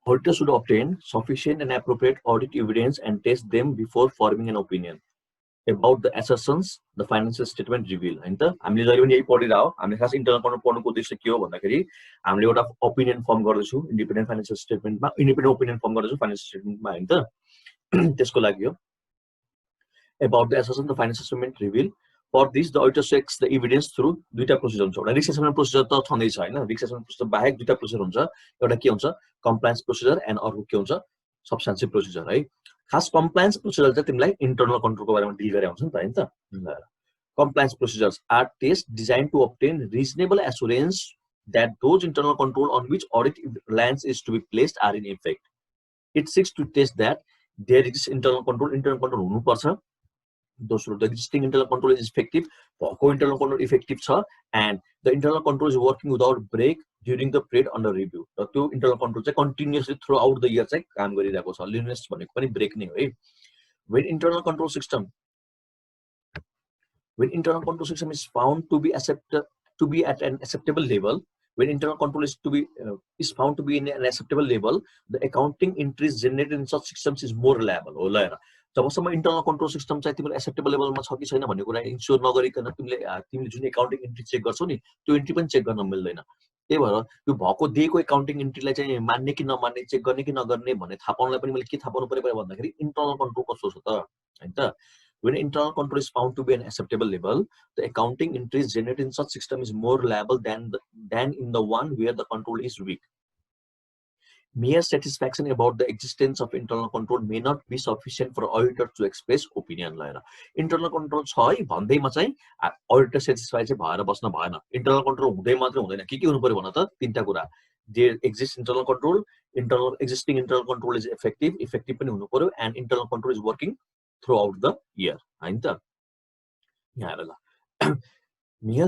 Auditors should obtain sufficient and appropriate audit evidence and test them before forming an opinion about the assertions the financial statement reveal. हैन त हामीले जहिले पनि यही पढिरहौ हामीले खास इन्टरनल कन्ट्रोल पढ्नुको उद्देश्य के हो भन्दाखेरि हामीले एउटा ओपिनियन फर्म गर्दैछु इन्डिपेन्डेन्ट फाइनान्शियल स्टेटमेन्टमा इन्डिपेन्डेन्ट ओपिनियन फर्म गर्दैछु फाइनान्शियल स्टेटमेन्टमा हैन त त्यसको लागि हो about the assertion the financial statement reveal. For this, the auditor checks the evidence through दुईटा प्रोसिजर हुन्छ एउटा रिस्क एसेसमेन्ट प्रोसिजर त छँदै छ हैन रिस्क एसेसमेन्ट प्रोसिजर बाहेक दुईटा प्रोसिजर हुन्छ एउटा के हुन्छ कम्प्लायन्स प्रोसिजर एन्ड अर्को के हुन्छ सब्स्टेन्सिभ प्रोसिजर है खास कम्प्लायन्स प्रोसिजर चाहिँ तिमीलाई इन्टरनल कन्ट्रोलको बारेमा डिल गरे हुन्छ नि त हैन त compliance procedures are test designed to obtain reasonable assurance that those internal control on which audit reliance is to be placed are in effect. It seeks to test that there exists internal control हुनु पर्छ दोस्रो the existing internal control is effective भएको internal control effective छ and the internal control is working without break during the period under review र त्यो internal control चाहिँ continuously throughout the year चाहिँ काम गरिरहेको छ लिनियस भनेको पनि ब्रेक नै हो है when internal control system is found to be at an acceptable level when internal control is found to be in an acceptable level the accounting entries generated in such systems is more reliable हो ल जबसम्म internal control system चाहिँ तिम्रो acceptable लेभलमा छ कि छैन भन्ने कुरा इन्स्योर नगरिकन तिमीले जुन एकाउन्टिङ एन्ट्री चेक गर्छौ नि त्यो एन्ट्री पनि चेक गर्न मिल्दैन त्यही भएर त्यो भएको दिएको एकाउन्टिङ एन्ट्रीलाई चाहिँ मान्ने कि नमान्ने चेक गर्ने कि नगर्ने भन्ने थाहा पाउनलाई पनि मैले के थाहा पाउनु पर्यो भन्दाखेरि इन्टरनल कन्ट्रोल कस्तो छ त हैन त when internal control is found to be an acceptable level the accounting entries generated in such system is more reliable than in the one where the control is weak. Mere satisfaction about the existence of internal control may not be sufficient for auditor to express opinion लाएर internal control छ है भन्दैमा चाहिँ auditor satisfied चाहिँ भएर बस्न भएन internal control हुँदै मात्र हुँदैन के हुनु पर्यो भन त तीनटा कुरा there exists internal control existing internal control is effective पनि हुनु पर्यो and internal control is working throughout the year हैन त यहाँ हेर ल mere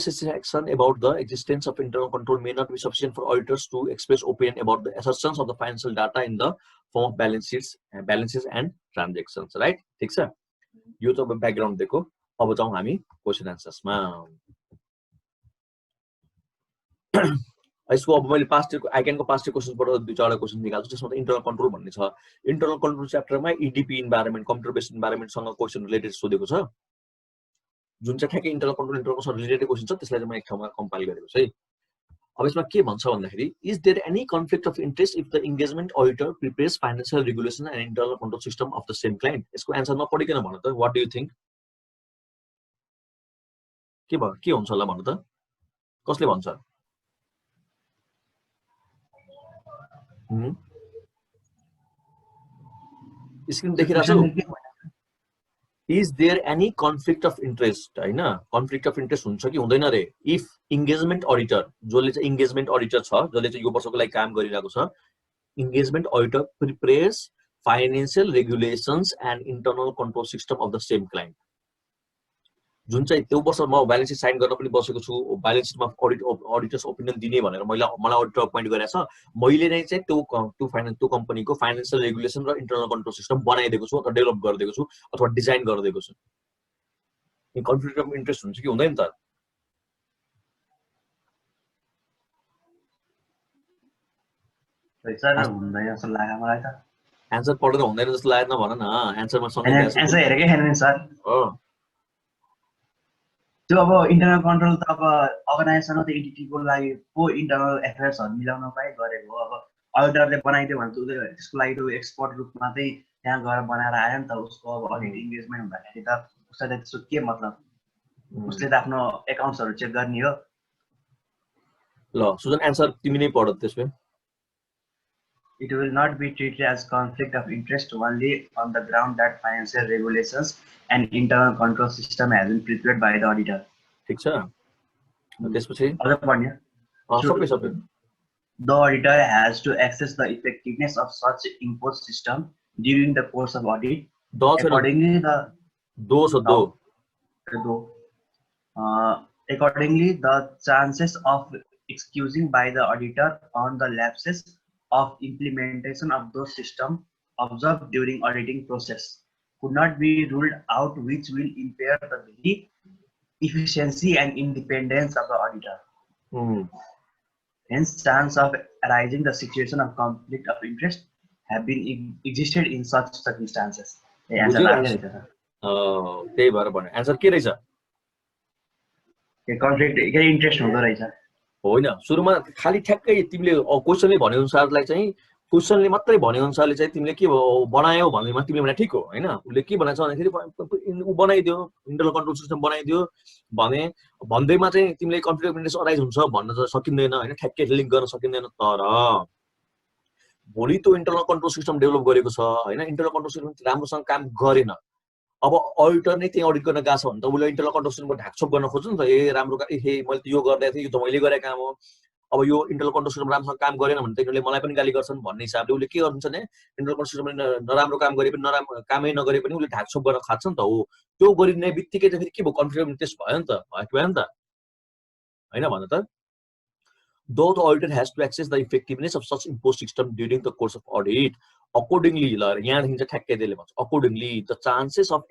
satisfaction about the existence of internal control may not be sufficient for auditors to express opinion about the assertions of the financial data in the form of balances and transactions right ठीक छ यो त background दिएको अब जाउँ हामी question आन्सर्समा यसको अब मैले पास्ट इयरको आइक्यानको पास्ट इयर क्वेशनबाट दुई चारवटा क्वेशन निकाल्छु जसमा त इन्टरनल कन्ट्रोल भन्ने छ इन्टरनल कन्ट्रोल च्याप्टरमा इडिपी इन्भाइरोमेन्ट कम्प्युटर बेस्ड इन्भाइरोमेन्टसँग क्वेशन रिलेटेड सोधेको छ जुन चाहिँ ठ्याक्कै इन्टरनल कन्ट्रोलसँग रिलेटेड क्वेशन छ त्यसलाई चाहिँ म एक ठाउँमा कम्पाइल गरेको छु है अब यसमा के भन्छ भन्दाखेरि is there any conflict of interest if the engagement auditor prepares financial regulation and internal control system of the same client यसको आन्सर नपढिकन भन त व्हाट डु यु थिंक के हुन्छ होला भन त कसले भन्छ स्क्रिन देखिरहेको छ Is there any conflict of interest? हैन conflict of interest हुन्छ कि हुँदैन रे if engagement auditor जसले चाहिँ engagement auditor छ जसले चाहिँ यो वर्षको लागि काम गरिरहेको छ engagement auditor prepares financial regulations and internal control system of the same client जुन चाहिँ त्यो वर्ष म ब्यालेन्स सिट साइन गर्न पनि बसेको छु ब्यालेन्स सिटमा अडिटर्स ओपिनियन दिने भनेर मलाई अडिटर अपॉइन्ट गरेछ मैले नै चाहिँ त्यो कम्पनीको फाइनान्शियल रेगुलेसन र इन्टरनल कन्ट्रोल सिस्टम बनाइदिएको छु अथवा डेभलप गरिदिएको छु अथवा डिजाइन गरिदिएको छु यो कन्फ्लिक्ट अफ इन्ट्रेस्ट हुन्छ कि हुँदैन त पैसा हुँदैन जस्तो लाग्यो मलाई त आन्सर पढेर हुँदैन जस्तो लागेन भन न आन्सरमा सँगै आन्सर हेरेकै छैन नि सर हो त्यो अब इन्टरनल कन्ट्रोल त अब अर्गनाइजेसन त एन्टिटीको लागि को इन्टरनल एफेयर्सहरु मिलाउन पाइ गरेको हो अब अडिटरले बनाइदियो भने त त्यसको लागि त एक्सपर्ट रूपमा चाहिँ त्यहाँ गएर बनाएर आयो नि त उसको अब अडिट इन्गेजमेन्ट हुँदाखेरि त उसलाई त त्यसको के मतलब उसले त आफ्नो एकाउन्ट्सहरु चेक गर्ने हो ल सुजन आन्सर तिमी नै पढ त्यसमै It will not be treated as conflict of interest only on the ground that financial regulations and internal control system has been prepared by the auditor. ठीक छ त्यसपछि अझ पढ्ने सबै The auditor has to assess the effectiveness of such imposed system during the course of audit. Accordingly, accordingly, the chances of excusing by the auditor on the lapses of implementation of those systems observed during auditing process could not be ruled out, which will impair the very efficiency and independence of the auditor. Hence, chance of arising the situation of conflict of interest have been existed in such circumstances. A answer लाग्यो रहेछ sir. त्यही भएर भन्यो answer के रहेछ? ए conflict के interest हुँदो रहेछ। होइन, सुरुमा खाली ठ्याक्कै तिमीले क्वेसनले भने अनुसारलाई चाहिँ क्वेसनले मात्रै भने अनुसारले चाहिँ तिमीले के बनायौ भन्दैमा तिमीले भने ठिक हो हैन। उसले के भनेछ भन्दाखेरि उ बनाइदियो, इन्टरनल कन्ट्रोल सिस्टम बनाइदियो भने भन्दैमा चाहिँ तिमीले कन्फ्लिक्ट अफ इन्ट्रेस्ट अराइज हुन्छ भन्न त सकिँदैन हैन, ठ्याक्कै लिङ्क गर्न सकिँदैन। तर भोलि त्यो इन्टरनल कन्ट्रोल सिस्टम डेभलप गरेको छ हैन, इन्टरनल कन्ट्रोल सिस्टम राम्रोसँग काम गरेन, अब अडिटर नै त्यही अडिट गर्न गएको छ भने त उसले इन्टरनल कन्ट्रोल सिस्टमको ढाकछोप गर्न खोज्छ नि त। ए राम्रो मैले त यो गर्दै थिएँ, यो त मैले गरेको काम हो, अब यो इन्टरनल कन्ट्रोल सिस्टम राम्रोसँग काम गरेन भने त यिनीहरूले मलाई पनि गाली गर्छन् भन्ने हिसाबले उसले के गर्नुहुन्छ भने इन्टरनल कन्ट्रोल सिस्टमले नराम्रो काम गरे पनि नराम्रो कामै नगरे पनि उसले ढाकछोप गर्न खोज्छ नि त। हो, त्यो गरिने बित्तिकै त फेरि के भयो, कन्फ्लिक्ट अफ इन्ट्रेस्ट भयो नि त, भयो नि त हैन भन त। Though the auditor has to access the effectiveness of such imposed system during the course of audit, accordingly, accordingly, the chances of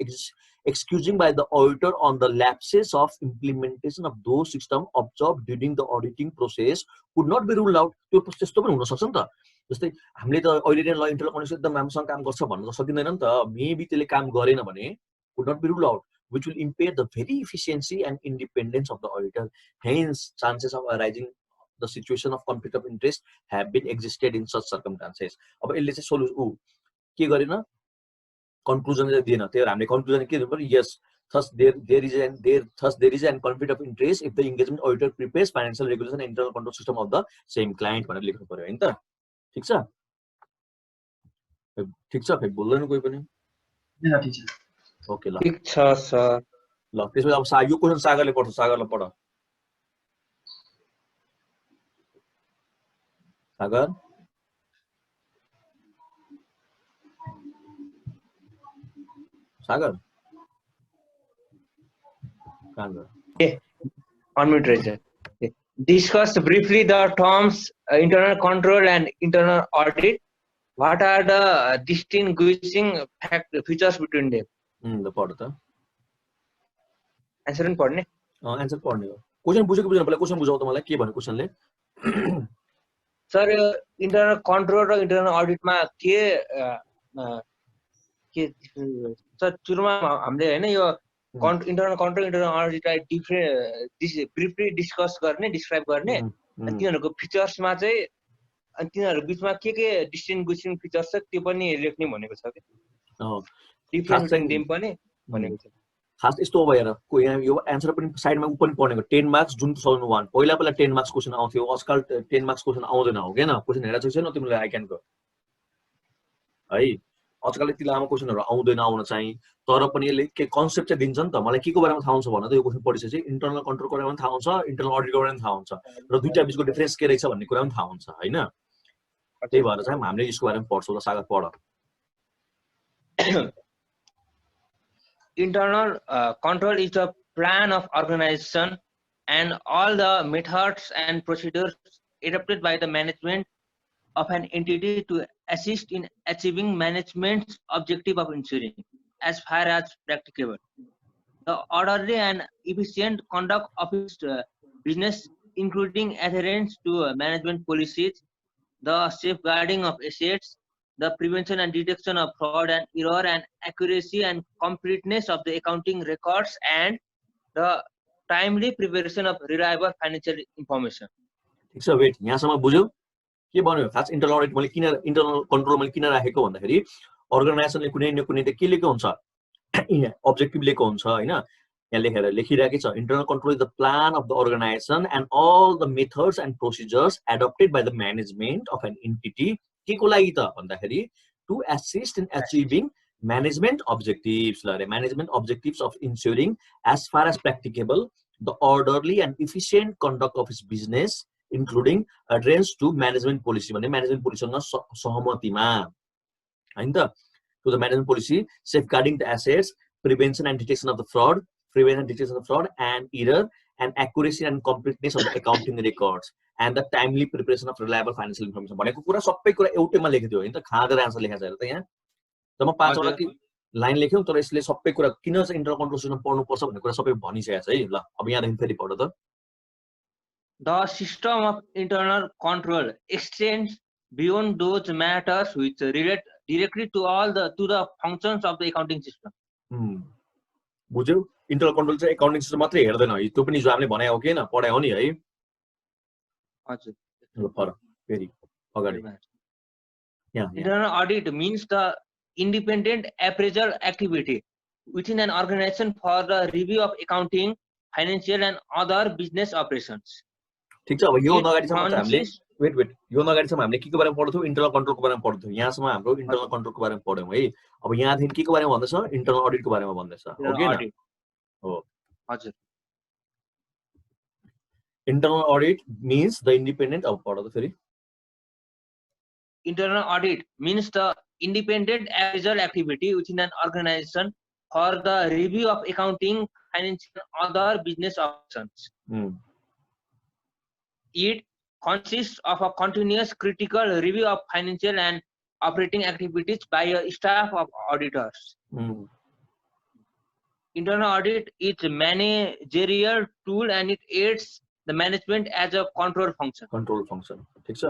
excusing by the auditor on the lapses of implementation of those systems observed during the auditing process could not be ruled out. त्यो त्यस्तो पनि हुन सक्छ नि त। जस्तै हामीले त अहिले नै ल इन्टरनल कन्ट्रोल एकदम राम्रोसँग काम गर्छ भन्न त सकिँदैन नि त। मेबी त्यसले काम गरेन भने could not be ruled out, which will impair the very efficiency and independence of the auditor. Hence, chances of arising the situation of conflict of interest have been existed in such circumstances. अब यसले चाहिँ solution के गरेन, conclusion चाहिँ दिएन। त्यही भएर हामीले कन्क्लुजन के दिनु पर्यो, यस thus there is an conflict of interest if the engagement auditor prepares financial regulation and internal control system of the same client भनेर लेख्नु पर्यो हैन त। ठीक छ, ठीक छ, फेरि बोल्दैन कोही पनि। ठीक छ, ओके ल, ठीक छ सर। ल त्यसपछि अब यो क्वेशन सागरले पढ्छ, सागरलाई पढ। सागर सागर unmute रहेछ। Discuss briefly the terms internal control and internal audit. What are the distinguishing features between them? ल पढ त। आन्सर पनि पढ्ने? आन्सर पढ्ने हो। क्वेशन बुझेको बुझ्नु पहिला क्वेशन बुझाउ त मलाई, के भन्यो क्वेशनले? सर इन्टरनल कन्ट्रोल र इन्टरनल अडिटमा के सर सुरुमा हामीले हैन यो इन्टरनल कन्ट्रोल इन्टरनल अडिटलाई ब्रिफली डिस्कस गर्ने, डिस्क्राइब गर्ने, अनि तिनीहरूको फिचर्समा चाहिँ अनि तिनीहरू बिचमा के डिस्टिङ्ग्विसिङ फिचर्स छ त्यो पनि लेख्ने भनेको छ के। डिफरेन्स देम पनि भनेको छ। खास यस्तो हो हेर, यहाँ यो एन्सर पनि साइडमा पनि पढ्नेको 10 मार्क्स जुन 2001 पहिला 10 मार्क्स क्वेशन आउँथ्यो, आजकल 10 मार्क्स क्वेशन आउँदैन हो किन? क्वेशन हेरेको छैन तिमीले आई क्यानको है, आजकल यति लामो क्वेशनहरु आउँदैन, आउन चाहिँ, तर पनि यसले के कन्सेप्ट चाहिँ दिन्छ नि त। मलाई के को बारेमा थाहा हुन्छ भन्दा त यो क्वेशन पढिसकेपछि इन्टरनल कन्ट्रोलको बारेमा थाहा हुन्छ, इन्टरनल अडिटको बारेमा थाहा हुन्छ, र दुईटा बीचको डिफरेन्स के रहेछ भन्ने कुरा पनि थाहा हुन्छ हैन। त्यही भएर चाहिँ हामीले यसको बारेमा पढ्छौँ। ल सागर पढ। Internal control is a plan of organization and all the methods and procedures adopted by the management of an entity to assist in achieving management's objective of ensuring, as far as practicable, the orderly and efficient conduct of its business, including adherence to management policies, the safeguarding of assets, the prevention and detection of fraud and error, and accuracy and completeness of the accounting records, and the timely preparation of reliable financial information. ठीक छ, weight यहाँसम्म बुझ्यौ के भन्यो? खास internal audit मैले किन internal control मैले किन राखेको भन्दाखेरि अर्गनाइजेसनले कुनै न कुनै त के लेखेको हुन्छ, अब्जेक्टिभ लेखेको हुन्छ हैन। यहाँ लेखिराखेको छ, internal control is the plan of the organisation and all the methods and procedures adopted by the management of an entity. के को लागि त भन्दाखेरि to assist in achieving management objectives, management objectives of ensuring as far as practicable the orderly and efficient conduct of its business including adherence to management policy, भन्ने management पोलिसीसँग सहमतिमा हैन त। To the management policy, safeguarding the assets, prevention and detection of the fraud, and error, and accuracy and completeness of the accounting records, and the timely preparation of reliable financial information। भनेको कुरा सबै कुरा एउटैमा लेखिदियो हैन त, खाँदेर answer लेखेको छ हेर त। यहाँ जम्मा 5 वटा लाइन लेख्यौ, तर यसले सबै कुरा किन चाहिँ इन्टरनल कन्ट्रोल सिस्टम पढ्नु पर्छ भन्ने कुरा सबै भनिसकेको छ है। ल अब यहाँदेखि फेरि पढ्नु त। The system of internal control extends beyond those matters which relate directly to the functions of the accounting system. बुझ्यौ इन्टरनल कन्ट्रोल चाहिँ एकाउन्टिङ सिस्टम मात्रै हेर्दैन है त्यो पनि जो हामीले भने हो कि हैन पढाइ हो नि है हजुर ल फर फेरि अगाडि यहाँ Internal audit means the independent appraisal activity within an organization for the review of accounting, financial and other business operations. ठीक छ अब यो It नगाडीसम्म चाहिँ हामीले consists- वेट यो नगाडीसम्म हामीले के को बारेमा पढ्थ्यौ इन्टरनल कन्ट्रोलको बारेमा पढ्थ्यौ यहाँसम्म हाम्रो इन्टरनल कन्ट्रोलको बारेमा पढ्यौं है अब यहाँदेखि के को बारेमा भन्दैछ इन्टरनल अडिटको बारेमा भन्दैछ हो Internal कि audit. हो हजुर internal audit means the independent अब पढ त फेरि Internal audit means the independent appraisal activity within an organization for the review of accounting, financial and other business operations. It consists of a continuous critical review of financial and operating activities by a staff of auditors. Internal audit is a managerial tool and it aids the management as a control function. Control function. ठीक छ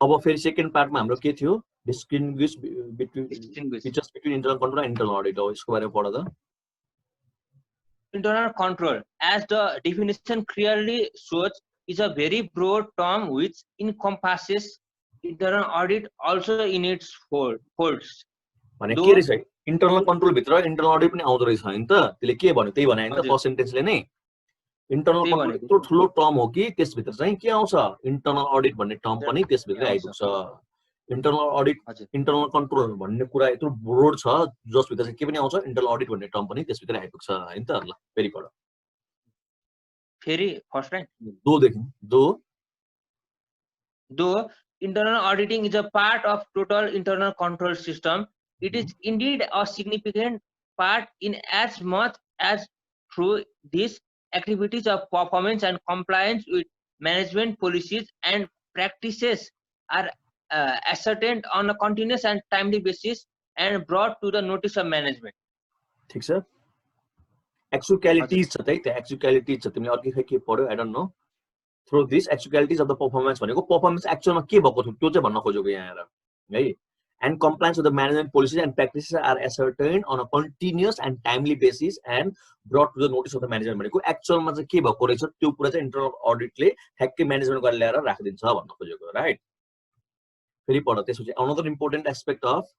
अब फेरि second पार्टमा हाम्रो के थियो distinguish between internal control and internal audit हो यसको बारेमा पढ त Internal control, as the definition clearly shows, is a very broad term which encompasses internal audit also in its folds. भने के रहेछ इन्टरनल कन्ट्रोल भित्र इन्टरनल अडिट पनि आउँदो रहेछ हैन त त्यसले के भन्यो त्यही भने हैन त फर्स्ट सेन्टेन्सले नै इन्टरनल कन्ट्रोल यत्रो ठुलो टर्म हो कि त्यसभित्र चाहिँ के आउँछ इन्टरनल अडिट भन्ने टर्म पनि त्यसभित्र आइपुग्छ इन्टरनल अडिट इन्टरनल कन्ट्रोल भन्ने कुरा यत्रो ब्रोड छ जसभित्र चाहिँ के पनि आउँछ इन्टरनल अडिट भन्ने टर्म पनि त्यसभित्र आइपुग्छ हैन त ल फेरि पढ फेरि फर्स्ट टाइम दो देखि दो internal auditing is a part of total internal control system. It is indeed a significant part in as much as through these activities of performance and compliance with management policies and practices are ascertained on a continuous and timely basis and brought to the notice of management. ठीक छ actualities छ त actualities छ तिमीले अर्कै के पढ्यौ I don't know through this actualities of the performance भनेको परफर्मेन्स एक्चुअलमा के भएको थियो त्यो चाहिँ भन्न खोजेको यहाँ आएर है and compliance with the management policies and practices are ascertained on a continuous and timely basis and brought to the notice of the management भनेको एक्चुअलमा चाहिँ के भएको रहेछ त्यो कुरा चाहिँ इन्टरनल अडिटले ठ्याक्कै म्यानेजमेन्ट गरेर ल्याएर राखिदिन्छ भन्न खोजेको राइट फेरि पढ त्यसपछि another important aspect of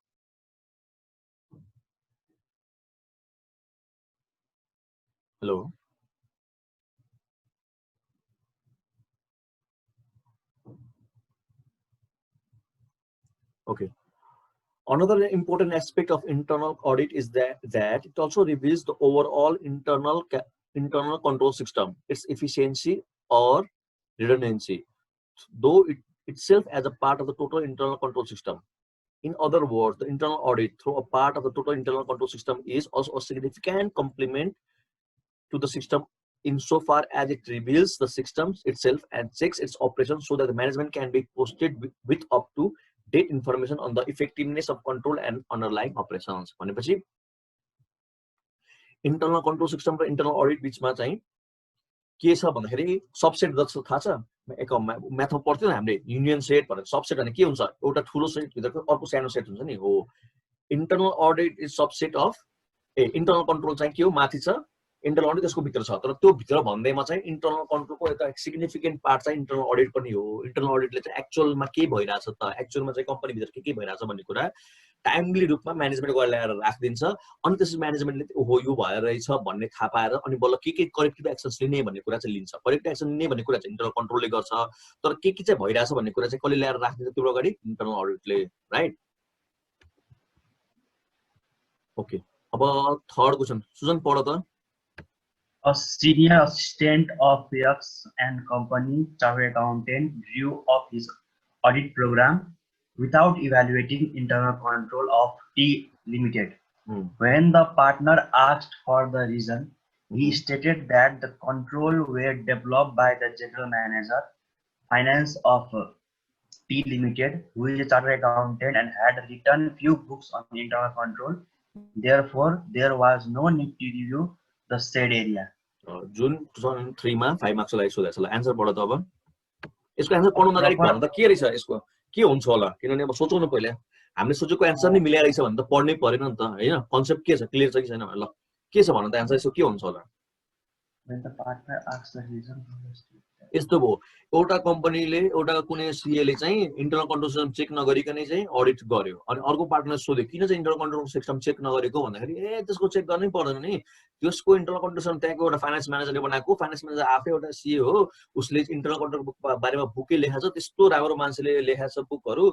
hello okay another important aspect of internal audit is that it also reveals the overall internal control system, its efficiency or redundancy, though it itself as a part of the total internal control system. In other words, the internal audit through a part of the total internal control system is also a significant complement to the system insofar as it reveals the systems itself and checks its operations so that the management can be posted with up to date information on the effectiveness of control and underlying operations. भनेपछि internal control system र internal audit बिचमा चाहिँ के छ भन्दाखेरि subset जस्तो थाहा छ एक म्याथमा पढ्थ्यो नि हामीले युनियन सेट भनेर सबसेट भने के हुन्छ एउटा ठुलो सेट भित्रको अर्को सानो सेट हुन्छ नि हो internal audit is subset of internal control चाहिँ के हो माथि छ इन्टरनल अडिट त्यसको भित्र छ तर त्यो भित्र भन्दैमा चाहिँ इन्टरनल कन्ट्रोलको एउटा सिग्निफिकेन्ट पार्ट चाहिँ इन्टरनल अडिट पनि हो इन्टरनल अडिटले चाहिँ एक्चुअलमा के भइरहेछ त एक्चुअलमा चाहिँ कम्पनी भित्र के भइरहेछ भन्ने कुरा टाइमली रूपमा म्यानेजमेन्ट गरेर ल्याएर राखिदिन्छ अनि त्यसपछि म्यानेजमेन्टले ओहो यो भएर रहेछ भन्ने थाहा पाएर अनि बल्ल के करेक्टिभ एक्सन्स लिने भन्ने कुरा चाहिँ लिन्छ करेक्टिभ एक्सन लिने भन्ने कुरा चाहिँ इन्टरनल कन्ट्रोलले गर्छ तर के चाहिँ भइरहेछ भन्ने कुरा चाहिँ कसले ल्याएर राखिदिन्छ त्यो अगाडि इन्टरनल अडिटले राइट ओके अब थर्ड क्वेसन सुजन पढ त A senior assistant of Yax and Company chartered accountant drew up his audit program without evaluating internal control of T Limited. When the partner asked for the reason, he stated that the control were developed by the general manager, finance of T Limited, who is a chartered accountant and had written few books on internal control. Therefore, there was no need to review the said area. June 2003 मा 5 marks लाई सोधेछ ल answer पढ त अब यसको answer पढ्नु अगाडि भन्नु त के रहेछ यसको के हुन्छ होला किनभने अब सोचौँ न पहिला हामीले सोचेको एन्सर नै मिलाएर रहेछ भने त पढ्नै परेन नि त हैन कन्सेप्ट के छ क्लियर छ कि छैन ल के छ भन्नु त एन्सर यसको के हुन्छ होला यस्तो भयो एउटा कम्पनीले एउटा कुनै सीएले चाहिँ इन्टरनल कन्ट्रोल सिस्टम चेक नगरिकनै चाहिँ अडिट गर्यो अनि अर्को पार्टनर सोध्यो किन चाहिँ इन्टरनल कन्ट्रोल सिस्टम चेक नगरेको भन्दाखेरि ए त्यसको चेक गर्नै पर्दैन नि त्यसको इन्टरनल कन्ट्रोल सिस्टम त्यहाँको एउटा फाइनान्स म्यानेजरले बनाएको फाइनान्स म्यानेजर आफै एउटा सीए हो उसले इन्टरनल कन्ट्रोल बुक बारेमा बुकै लेखाएको छ त्यस्तो राम्रो मान्छेले लेखाएको छ बुकहरू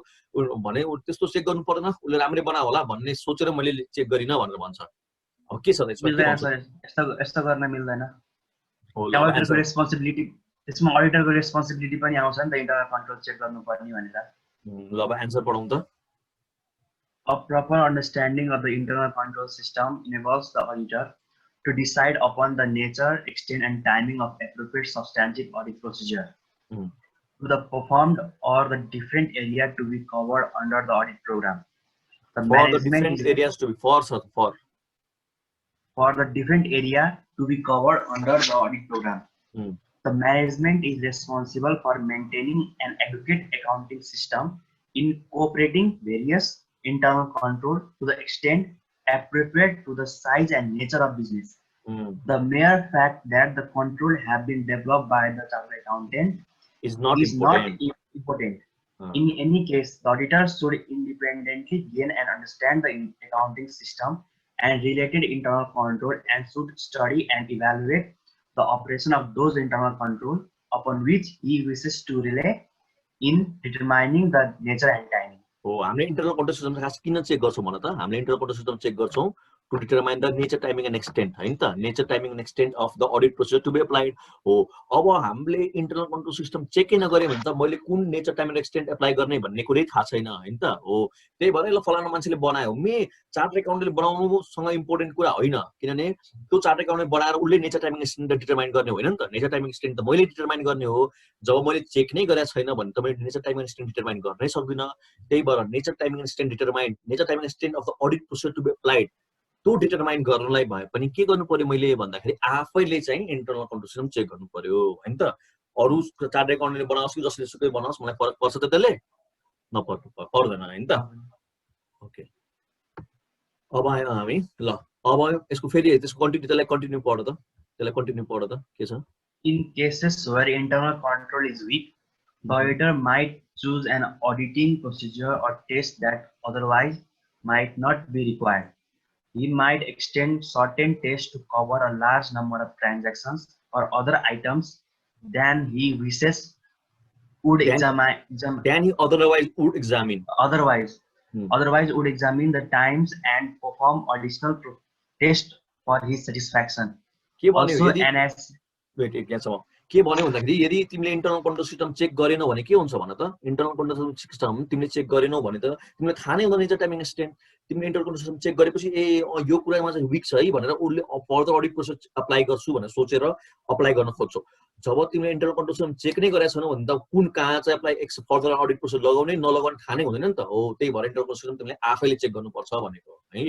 भने त्यस्तो चेक गर्नु पर्दैन उसले राम्रै बनायो होला भन्ने सोचेर मैले चेक गरिन भनेर भन्छ अब के छ यस्तो गर्न मिल्दैन अडिटरको रेस्पोन्सिबिलिटी त्यसमा अडिटरको रेस्पोन्सिबिलिटी पनि आउँछ नि त इन्टरनल कन्ट्रोल चेक गर्नुपर्ने भनेर ल अब एन्सर पढौँ त A proper understanding of the internal control system enables the auditor to decide upon the nature, extent, and timing of appropriate substantive audit procedure to the performed or the different area to be covered under the audit program. For the different areas to be for the different area to be covered under the audit program. The management is responsible for maintaining an adequate accounting system incorporating various internal control to the extent appropriate to the size and nature of business. The mere fact that the control have been developed by the chartered accountant is not important. In any case, the auditor should independently gain and understand the accounting system and related internal control and should study and evaluate the operation of those internal control upon which he wishes to rely in determining the nature and timing. हो हामीले internal control system खास किन check गर्छौं भन त हामीले internal control system check गर्छौं to determine the nature, timing and extent हैन त nature, timing and extent of the audit procedure to be applied हो अब हामीले इन्टरनल कन्ट्रोल सिस्टम चेकै नगरे भने त मैले कुन nature time and extent apply गर्ने भन्ने कुरै थाहा छैन हैन त हो त्यही भएर ल फलाना मान्छेले बनायो मे चार्ट एकाउन्टले बनाउनुसँग इम्पोर्टेन्ट कुरा होइन किनभने त्यो चार्ट एकाउन्टले बनाएर उले नेचर टाइमिङ एक्सटेन्ट डिटरमाइन गर्ने होइन नि त नेचर टाइमिङ एक्सटेन्ट त मैले डिटरमाइन गर्ने हो जब मैले चेक नै गरेको छैन भने त मैले नेचर टाइमिङ एक्सटेन्ट डिटरमाइन गर्नै सक्दिन त्यही भएर nature timing extent determine nature timing extent of the audit procedure to be applied त्यो डिटरमाइन गर्नलाई भए पनि के गर्नु पर्यो मैले भन्दाखेरि आफैले चाहिँ इन्टरनल कन्ट्रोल सिस्टम चेक गर्नु पर्यो हैन त अरु चार्ट एकाउन्टले बनाओस् कि जसले सुकै बनाओस् मलाई फरक पर्छ त त्यसले नपर्नु पर्दैन हैन त ओके अब आयो हामी ल अब यसको फेरि त्यसको कन्टिन्यू त्यसलाई कन्टिन्यू पढ त के छ In cases where internal control is weak, the auditor might choose an auditing procedure or test that otherwise might not be required. He might extend certain tests to cover a large number of transactions or other items than he wishes would examine. Than he otherwise would examine. Otherwise would examine the times and perform additional tests for his satisfaction. Also, के भन्यो भन्दाखेरि यदि तिमीले internal control system check गरेनौ भने के हुन्छ भन त इन्टरनल कन्ट्रोल सिस्टम तिमीले चेक गरेनौ भने त तिमीले थाहा नै हुँदैन नेचर टाइमिङ एक्सटेन्ट तिमीले इन्टरनल कन्ट्रोल सिस्टम चेक गरेपछि ए यो कुरामा चाहिँ वीक छ है भनेर उले फर्दर अडिट प्रोसेस अप्लाई गर्छु भनेर सोचेर अप्लाई गर्न खोज्छौ जब तिमीले इन्टरनल कन्ट्रोल सिस्टम चेक नै गरेका छैनौ भने त कुन कहाँ चाहिँ अप्लाई फर्दर अडिट प्रोसेस लगाउने नलगाउने थाहा नै हुँदैन नि त हो त्यही भएर इन्टरनल कन्ट्रोल सिस्टम तिमीले आफैले चेक गर्नुपर्छ भनेको है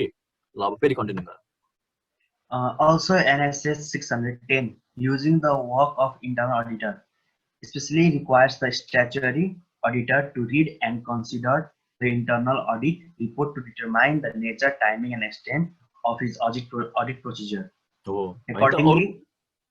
ल अब फेरि कन्टिन्यू गर Also NSS 610 using the work of internal auditor especially requires the statutory auditor to read and consider the internal audit report to determine the nature, timing and extent of his audit procedure. Accordingly,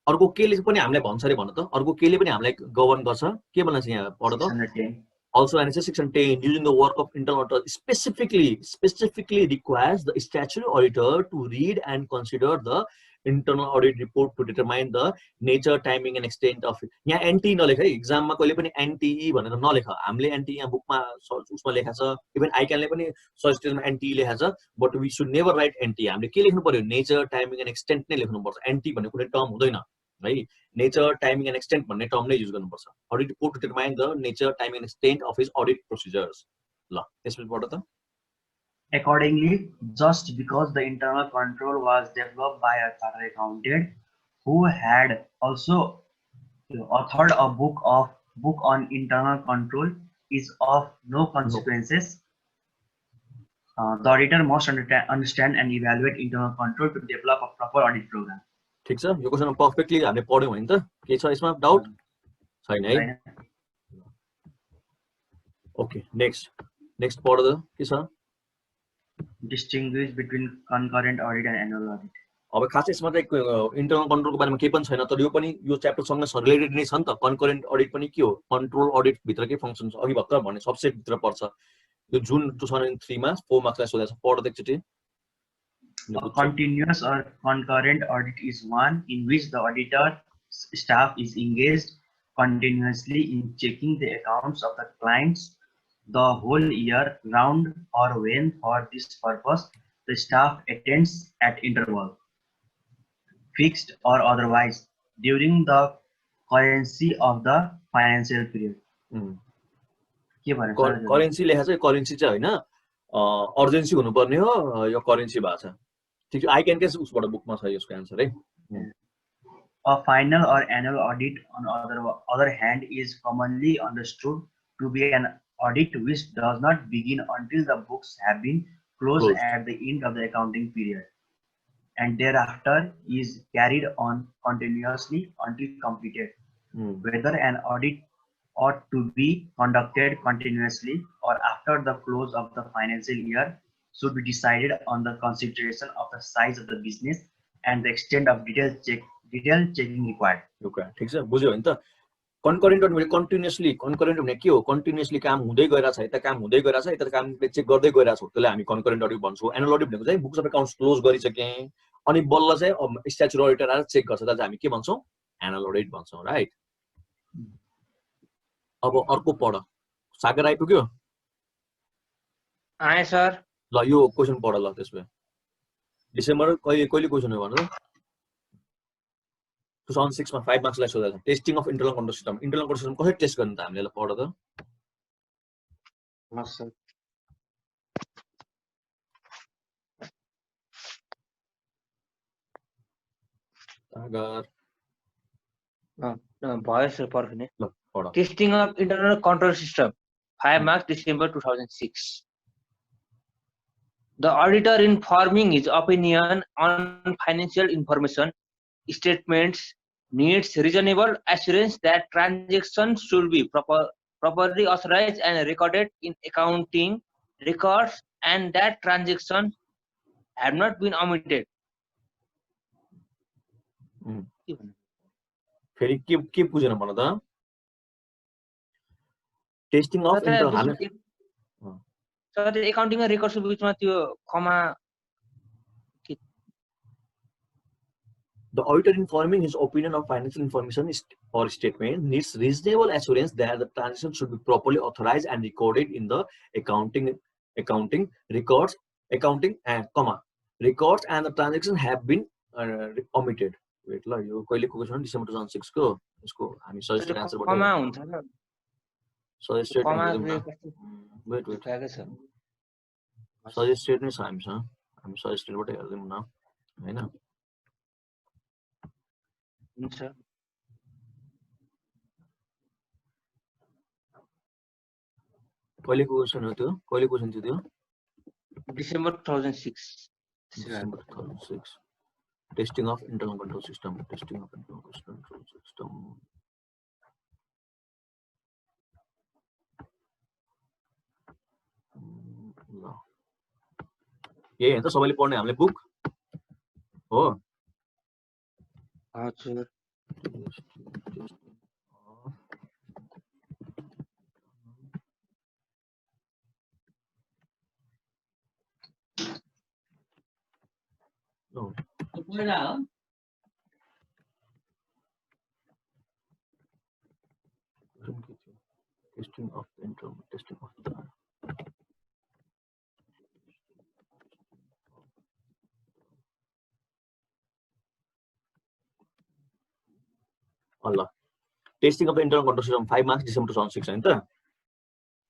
अर्को केले पनि हामीलाई भन्छ रे भन त अर्को केले पनि हामीलाई गभर्न गर्छ के भन्न छ यहाँ पढ त Also NSS 610 using the work of internal auditor specifically requires the statutory auditor to read and consider the internal audit report to determine the nature, timing and extent of it. यहाँ NT नलेख है एक्जाममा कहिले पनि NTE भनेर नलेख हामीले NTE यहाँ बुकमा उसमा लेखा छ इभन आइक्यानले पनि सजेस्टेडमा NTE लेखा छ but we should never write NTE हामीले के लेख्नु पर्यो नेचर टाइमिङ एन्ड एक्सटेन्ट नै लेख्नु पर्छ NT भन्ने कुनै टर्म हुँदैन है नेचर टाइमिङ एन्ड एक्सटेन्ट भन्ने टर्म नै युज गर्नुपर्छ audit report to determine the nature timing and extent of his audit procedures ल त्यसपछि पढ त Accordingly, just because the internal control was developed by a chartered accountant who had also authored a book on internal control is of no consequences. The auditor must understand and evaluate internal control to develop a proper audit program. ठीक छ यो question perfectly हामीले पढ्यौं हैन त के छ यसमा doubt छैन है Okay, next part of the के छ Distinguish between concurrent audit and annual audit. अब खास यसमा चाहिँ इन्टरनल कन्ट्रोलको बारेमा केही पनि छैन, तर यो पनि यो च्याप्टरसँग रिलेटेड नै छ नि त। कन्करेन्ट अडिट पनि के हो, कन्ट्रोल अडिट भित्र के फंक्सन छ, अघि भर्खर भने सबसेट भित्र पर्छ। यो जुन 2003 मा 4 मार्क्सलाई सोधेको छ, पढ्दै एकचोटी। A continuous or concurrent audit is one in which the auditor staff is engaged continuously in checking the accounts of the clients the whole year round, or when for this purpose the staff attends at interval, fixed or otherwise, during the currency of the financial period. के भनेको छ? Currency लेखा छ, currency चाहिँ हैन, urgency हुनुपर्ने हो, यो करेन्सी भएको छ। ठीक छ, आई क्यान केस उसबाट बुकमा छ यसको आन्सर है। A final or annual audit, on other hand, is commonly understood to be an audit which does not begin until the books have been closed at the end of the accounting period, and thereafter is carried on continuously until completed. Whether an audit ought to be conducted continuously or after the close of the financial year should be decided on the consideration of the size of the business and the extent of detailed checking required. Okay, ठीक छ, बुझ्यो नि त। Concurrent भने continuously, concurrent भने के हो, continuously काम हुँदै गइराछ, यता काम हुँदै गइराछ, यता काम चेक गर्दै गइराछ, त्यसलाई हामी कन्करेन्ट अडिट भन्छौँ। एनुअल अडिट भनेको चाहिँ बुक्स अफ अकाउन्ट्स क्लोज गरिसके अनि बल्ल चाहिँ स्ट्याचुटरी अडिटर आएर चेक गर्छ, त्यसलाई हामी के भन्छौँ, एनुअल अडिट भन्छौँ, राइट। अब अर्को पढ, सागर आइपुग्यो? आए सर। ल यो क्वेशन पढ ल, त्यसमा डिसेम्बर कहिले क्वेशन हो भन्नु? 2006 मा 5 मार्क्सलाई सोधेको छ। Testing of internal control system. Internal control system कसरी टेस्ट गर्ने त हामीले? ल पढ त। हस् सर। सागर भयो सर, पर्खिने। ल पढ। Testing of internal control system, 5 marks, December 2006. The auditor in forming his opinion on financial information statements needs reasonable assurance that transactions should be properly authorized and recorded in accounting records and that transactions have not been omitted. फेरि के बुझेन भन त? Testing of internal sir accounting र रेकर्ड्सको बीचमा त्यो कमा। The auditor informing his opinion of financial information or statement needs reasonable assurance that the transaction should be properly authorized and recorded in the accounting records, records and the transactions have been omitted. Wait ल, यो कहिले को question? December 2006 को। यसको हामी suggested answer बाट कमा हुन्छ ल। सजेस्टेड कमा वेट थाहा छ। सजेस्टेड नै छ हामीसँग, हामी सजेस्टेडबाट हेर्दैम न हैन? हुन्छ। कहिलेको क्वेशन हो त्यो? कहिले क्वेशन थियो त्यो? December 2006. December 2006. Testing of internal control system. Testing of internal control system. यही हो त सबैले पढ्ने हामीले बुक हो? हजुर। Testing of the internal, testing of the Allah. Testing of the internal control system, 5 marks, December 2006 हैन त?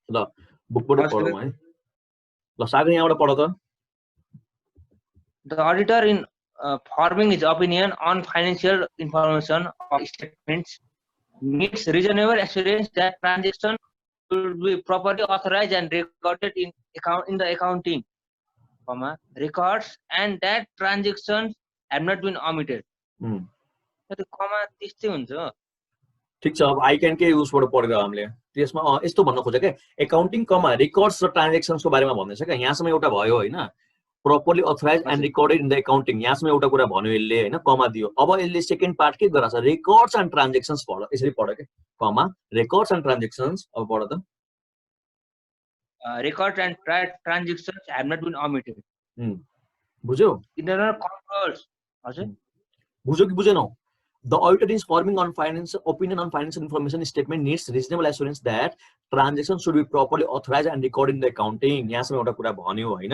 ल बुकबाट पढौँ है। ल सागर यहाँबाट पढ त। The auditor in forming his opinion on financial information or statements needs reasonable assurance that transactions should be properly authorized and recorded in the accounting, records and that transactions have not been omitted. त्यो कमा त्यस्तै हुन्छ। ठिक छ अब I can के उसबाट पढेर हामीले त्यसमा यस्तो भन्न खोजे के एकाउन्टिङ कमा रेकर्ड्स र ट्रान्ज्याक्सन्सको बारेमा भन्दैछ क्या यहाँसम्म एउटा भयो हैन properly authorized and recorded in the accounting यहाँसम्म एउटा कुरा भन्यो यसले हैन कमा दियो अब यसले सेकेन्ड पार्ट के गराछ रेकर्ड्स एन्ड ट्रान्ज्याक्सन्स पढ यसरी पढ के कमा रेकर्ड्स एन्ड ट्रान्ज्याक्सन्स अब पढ त records and transactions have not been omitted. बुझ्यौ Internal controls. हजुर बुझ्यौ कि बुझेनौ The auditor is forming on financial opinion on financial information statement needs reasonable assurance that transactions should be properly authorized and recorded in the accounting यहाँसम्म एउटा कुरा भन्यो हैन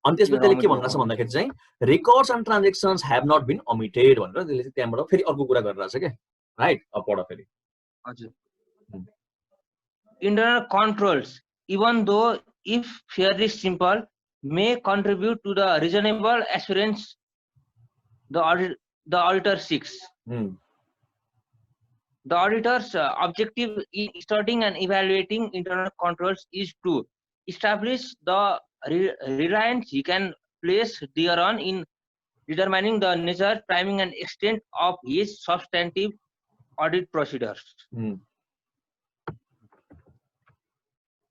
अनि त्यसपछि त्यसले के भन्न छ भन्दाखेरि चाहिँ records and transactions have not been omitted भनेर त्यसले चाहिँ त्यहाँबाट फेरि अर्को कुरा गरिरहेछ के राइट अब पढ फेरि हजुर internal controls even though if fairly simple may contribute to the reasonable assurance the auditor seeks. The auditor's objective in studying and evaluating internal controls is to establish the reliance he can place thereon in determining the nature, timing, and extent of his substantive audit procedures.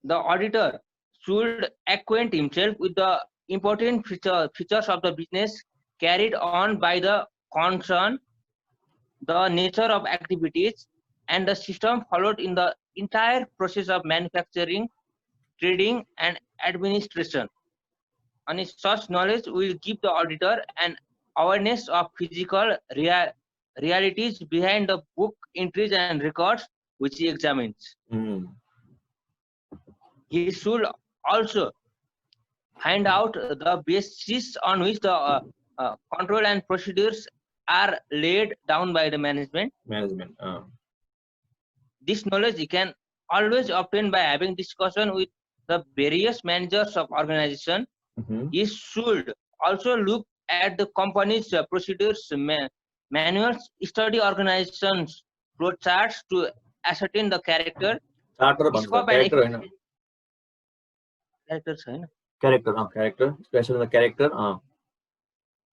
The auditor should acquaint himself with the important features of the business carried on by the concern, the nature of activities, and the system followed in the entire process of manufacturing, trading, and administration. And such knowledge will give the auditor an awareness of physical realities behind the book entries and records which he examines. He should also find out the basis on which the control and procedures are laid down by the management. This knowledge he can always obtain by having discussion with the various managers of organization. He should also look at the company's procedures, manuals, study organizations, flow charts to ascertain the character, scope and